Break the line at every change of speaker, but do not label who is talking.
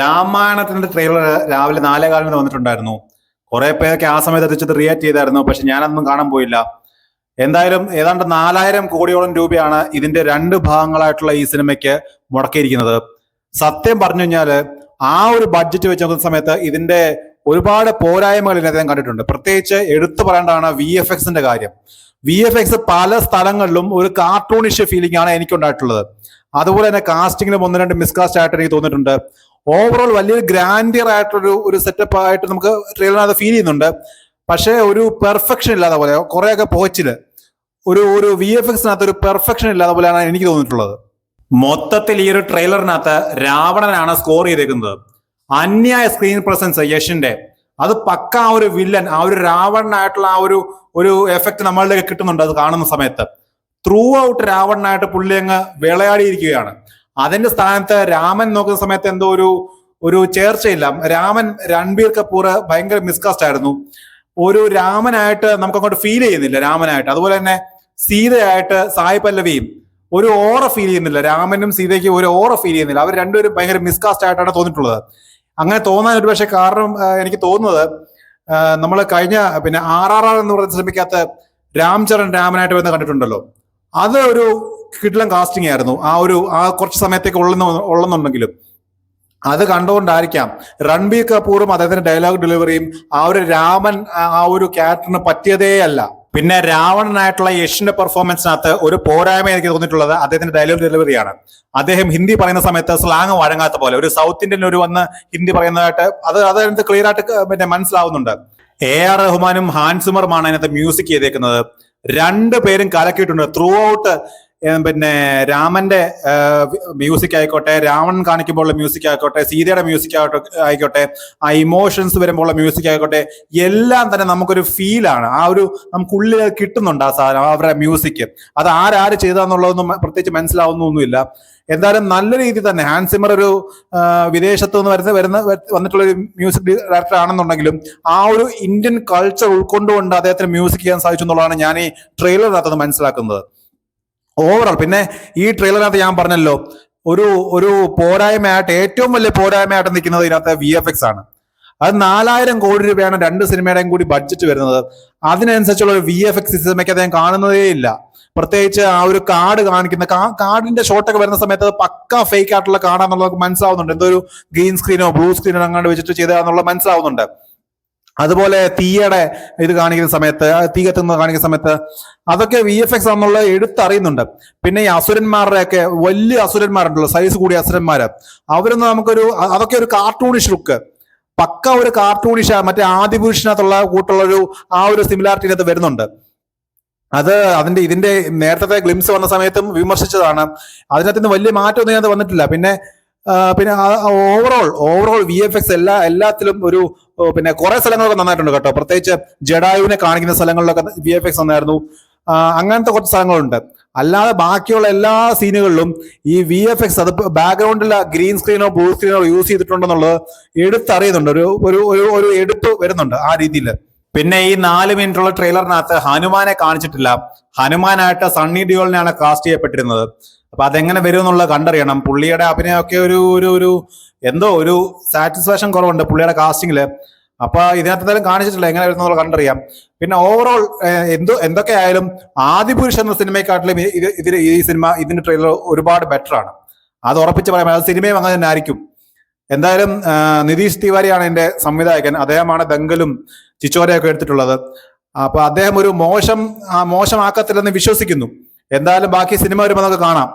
രാമായണത്തിന്റെ trailer രാവിലെ 4:15 വന്നിട്ടുണ്ടായിരുന്നു. കുറെ പേരൊക്കെ ആ സമയത്ത് എത്തിച്ചിട്ട് റിയാക്ട് ചെയ്തായിരുന്നു. പക്ഷെ ഞാനതൊന്നും കാണാൻ പോയില്ല. എന്തായാലും ഏതാണ്ട് 4000 കോടിയോളം രൂപയാണ് ഇതിന്റെ രണ്ട് ഭാഗങ്ങളായിട്ടുള്ള ഈ സിനിമയ്ക്ക് മുടക്കിയിരിക്കുന്നത്. സത്യം പറഞ്ഞു കഴിഞ്ഞാല് ആ ഒരു ബഡ്ജറ്റ് വെച്ച് നോക്കുന്ന സമയത്ത് ഇതിന്റെ ഒരുപാട് പോരായ്മകൾ ഇതിനകത്ത് ഞാൻ കണ്ടിട്ടുണ്ട്. പ്രത്യേകിച്ച് എടുത്തു പറയേണ്ടതാണ് VFXന്റെ കാര്യം. VFX പല സ്ഥലങ്ങളിലും ഒരു കാർട്ടൂണിഷ് ഫീലിംഗ് ആണ് എനിക്കുണ്ടായിട്ടുള്ളത്. അതുപോലെ തന്നെ കാസ്റ്റിംഗിലും 1-2 മിസ്കാസ്റ്റ് ആയിട്ട് എനിക്ക് തോന്നിയിട്ടുണ്ട്. ഓവറോൾ വലിയൊരു ഗ്രാൻഡിയർ ആയിട്ടൊരു സെറ്റപ്പ് ആയിട്ട് നമുക്ക് ട്രെയിലറിനകത്ത് ഫീൽ ചെയ്യുന്നുണ്ട്. പക്ഷേ ഒരു പെർഫെക്ഷൻ ഇല്ലാതെ പോലെ കുറെയൊക്കെ പോച്ചില് ഒരു VFXനകത്ത് ഒരു പെർഫെക്ഷൻ ഇല്ലാതെ പോലെയാണ് എനിക്ക് തോന്നിയിട്ടുള്ളത്. മൊത്തത്തിൽ ഈ ഒരു ട്രെയിലറിനകത്ത് രാവണനാണ് സ്കോർ ചെയ്തേക്കുന്നത്. അന്യായ സ്ക്രീൻ പ്രസൻസ് യഷിന്റെ. അത് പക്ക ആ ഒരു വില്ലൻ, ആ ഒരു രാവണനായിട്ടുള്ള ആ ഒരു എഫക്ട് നമ്മളിലേക്ക് കിട്ടുന്നുണ്ട് അത് കാണുന്ന സമയത്ത്. ത്രൂ ഔട്ട് രാവണനായിട്ട് പുള്ളി അങ്ങ് വിളയാടിയിരിക്കുകയാണ്. അതിന്റെ സ്ഥാനത്ത് രാമൻ നോക്കുന്ന സമയത്ത് എന്തോ ഒരു ചേർച്ചയില്ല. രാമൻ രൺബീർ കപൂർ ഭയങ്കര മിസ്കാസ്റ്റ് ആയിരുന്നു. ഒരു രാമനായിട്ട് നമുക്ക് അങ്ങോട്ട് ഫീൽ ചെയ്യുന്നില്ല രാമനായിട്ട്. അതുപോലെ തന്നെ സീതയായിട്ട് സായി പല്ലവിയും ഒരു ഓറ ഫീൽ ചെയ്യുന്നില്ല. രാമനും സീതയ്ക്കും ഒരു ഓറ ഫീൽ ചെയ്യുന്നില്ല. അവർ രണ്ടുപേരും ഭയങ്കര മിസ്കാസ്റ്റ് ആയിട്ടാണ് തോന്നിയിട്ടുള്ളത്. അങ്ങനെ തോന്നാൻ ഒരു പക്ഷേ കാരണം എനിക്ക് തോന്നുന്നത് നമ്മൾ കഴിഞ്ഞ RRR എന്ന് പറയുന്ന സിനിമയ്ക്കകത്ത് രാംചരൺ രാമനായിട്ട് വന്ന് കണ്ടിട്ടുണ്ടല്ലോ. അത് ഒരു കിടിലൻ കാസ്റ്റിംഗ് ആയിരുന്നു. ആ കുറച്ച് സമയത്തേക്ക് ഉള്ളെന്നുണ്ടെങ്കിലും അത് കണ്ടുകൊണ്ടായിരിക്കാം രൺബീർ കപൂറും അദ്ദേഹത്തിന്റെ ഡയലോഗ് ഡെലിവറിയും ആ ഒരു രാമൻ ആ ഒരു ക്യാരക്ടറിന് പറ്റിയതേ അല്ല. പിന്നെ രാവണനായിട്ടുള്ള യഷിന്റെ പെർഫോമൻസിനകത്ത് ഒരു പോരായ്മ എനിക്ക് തോന്നിയിട്ടുള്ളത് അദ്ദേഹത്തിന്റെ ഡയലോഗ് ഡെലിവറിയാണ്. അദ്ദേഹം ഹിന്ദി പറയുന്ന സമയത്ത് സ്ലാങ് വഴങ്ങാത്ത പോലെ ഒരു സൗത്ത് ഇന്ത്യൻ ഒരു വന്ന് ഹിന്ദി പറയുന്നതായിട്ട് അതിനകത്ത് ക്ലിയർ ആയിട്ട് മനസ്സിലാവുന്നുണ്ട്. AR റഹ്മാനും ഹാൻസ് സിമറുമാണ് അതിനകത്ത് മ്യൂസിക് ചെയ്തേക്കുന്നത്. രണ്ടുപേരും കലക്കിയിട്ടുണ്ട് ത്രൂ ഔട്ട്. രാമന്റെ മ്യൂസിക് ആയിക്കോട്ടെ, രാവണൻ കാണിക്കുമ്പോൾ ഉള്ള മ്യൂസിക് ആയിക്കോട്ടെ, സീതയുടെ മ്യൂസിക് ആയിക്കോട്ടെ, ആ ഇമോഷൻസ് വരുമ്പോൾ ഉള്ള മ്യൂസിക് ആയിക്കോട്ടെ, എല്ലാം തന്നെ നമുക്കൊരു ഫീലാണ്. നമുക്കുള്ളിൽ കിട്ടുന്നുണ്ട് ആ സാധനം, അവരുടെ മ്യൂസിക്. അത് ആര് ചെയ്താന്നുള്ളതൊന്നും പ്രത്യേകിച്ച് മനസ്സിലാവുന്നൊന്നുമില്ല. എന്തായാലും നല്ല രീതിയിൽ തന്നെ ഹാൻസ് സിമർ ഒരു വിദേശത്തു നിന്ന് വന്നിട്ടുള്ള ഒരു മ്യൂസിക് ഡയറക്ടർ ആണെന്നുണ്ടെങ്കിലും ആ ഒരു ഇന്ത്യൻ കൾച്ചർ ഉൾക്കൊണ്ടുകൊണ്ട് അദ്ദേഹത്തിന് മ്യൂസിക് ചെയ്യാൻ സാധിച്ചു എന്നുള്ളതാണ് ഞാൻ ഈ ട്രെയിലറിനകത്ത് മനസ്സിലാക്കുന്നത്. ഓവറോൾ പിന്നെ ഈ ട്രെയിലറിനകത്ത് ഞാൻ പറഞ്ഞല്ലോ ഒരു പോരായ്മയായിട്ട്, ഏറ്റവും വലിയ പോരായ്മയായിട്ട് നിൽക്കുന്നത് ഇതിനകത്ത് VFX ആണ്. അത് 4000 കോടി രൂപയാണ് രണ്ട് സിനിമയുടെയും കൂടി ബഡ്ജറ്റ് വരുന്നത്. അതിനനുസരിച്ചുള്ള ഒരു VFX സിനിമയ്ക്ക് അദ്ദേഹം കാണുന്നതേ ഇല്ല. പ്രത്യേകിച്ച് ആ ഒരു കാർഡ് കാണിക്കുന്ന കാർഡിന്റെ ഷോട്ടൊക്കെ വരുന്ന സമയത്ത് അത് പക്ക ഫേക്ക് ആയിട്ടുള്ള കാർഡാന്നുള്ളത് മനസ്സിലാവുന്നുണ്ട്. എന്തോ ഒരു ഗ്രീൻ സ്ക്രീനോ ബ്ലൂ സ്ക്രീനോ അങ്ങാണ്ട് വെച്ചിട്ട് ചെയ്തതാന്നുള്ളത് മനസ്സിലാവുന്നുണ്ട്. അതുപോലെ തീയുടെ ഇത് കാണിക്കുന്ന സമയത്ത്, തീ കത്തുന്നത് കാണിക്കുന്ന സമയത്ത് അതൊക്കെ VFX ആണെന്നുള്ളത് എടുത്തറിയുന്നുണ്ട്. പിന്നെ ഈ അസുരന്മാരുടെയൊക്കെ വലിയ അസുരന്മാരുണ്ടല്ലോ, സൈസ് കൂടിയ അസുരന്മാര്, അവരൊന്നും അതൊക്കെ ഒരു കാർട്ടൂണിഷ് ലുക്ക്, പക്ക ഒരു കാർട്ടൂണിഷ് മറ്റേ ആദിപുരുഷനകത്തുള്ള കൂട്ടുള്ള ആ ഒരു സിമിലാരിറ്റി ഇതിനകത്ത് വരുന്നുണ്ട്. ഇതിന്റെ നേരത്തെ ഗ്ലിംസ് വന്ന സമയത്തും വിമർശിച്ചതാണ്. അതിനകത്ത് നിന്ന് വലിയ മാറ്റമൊന്നും ഇതിനകത്ത് വന്നിട്ടില്ല. പിന്നെ ഓവറോൾ VFX എല്ലാത്തിലും കുറെ സ്ഥലങ്ങളൊക്കെ നന്നായിട്ടുണ്ട് കേട്ടോ. പ്രത്യേകിച്ച് ജഡായുവിനെ കാണിക്കുന്ന സ്ഥലങ്ങളിലൊക്കെ VFX നന്നായിരുന്നു. അങ്ങനത്തെ കുറച്ച് സ്ഥലങ്ങളുണ്ട്. അല്ലാതെ ബാക്കിയുള്ള എല്ലാ സീനുകളിലും ഈ VFX അത് ബാക്ക്ഗ്രൗണ്ടിൽ ഗ്രീൻ സ്ക്രീനോ ബ്ലൂ സ്ക്രീനോ യൂസ് ചെയ്തിട്ടുണ്ടെന്നുള്ളത് എടുത്തറിയുന്നുണ്ട്. ഒരു എടുപ്പ് വരുന്നുണ്ട് ആ രീതിയിൽ. പിന്നെ ഈ 4 മിനിറ്റുള്ള ട്രെയിലറിനകത്ത് ഹനുമാനെ കാണിച്ചിട്ടില്ല. ഹനുമാനായിട്ട് സണ്ണി ഡിയോളിനെയാണ് കാസ്റ്റ് ചെയ്യപ്പെട്ടിരുന്നത്. അപ്പൊ അതെങ്ങനെ വരും എന്നുള്ളത് കണ്ടറിയണം. പുള്ളിയുടെ അഭിനയമൊക്കെ ഒരു സാറ്റിസ്ഫാക്ഷൻ കുറവുണ്ട് പുള്ളിയുടെ കാസ്റ്റിംഗില്. അപ്പൊ ഇതിനകത്ത് എന്തായാലും കാണിച്ചിട്ടില്ല, എങ്ങനെ വരുന്നുള്ള കണ്ടറിയാം. പിന്നെ ഓവറോൾ എന്തൊക്കെ ആയാലും ആദിപുരുഷ് എന്ന സിനിമയെക്കാട്ടിലും ഇതിന്റെ ട്രെയിലർ ഒരുപാട് ബെറ്റർ ആണ്. അത് ഉറപ്പിച്ച് പറയാം. അത് സിനിമയും അങ്ങനെ തന്നെ ആയിരിക്കും. എന്തായാലും നിതീഷ് തിവാരിയാണ് എന്റെ സംവിധായകൻ. അദ്ദേഹമാണ് ദംഗലും ചിച്ചോരയൊക്കെ എടുത്തിട്ടുള്ളത്. അപ്പൊ അദ്ദേഹം ഒരു മോശമാക്കത്തില്ലെന്ന് വിശ്വസിക്കുന്നു. എന്തായാലും ബാക്കി സിനിമ വരുമ്പോൾ നമുക്ക് കാണാം.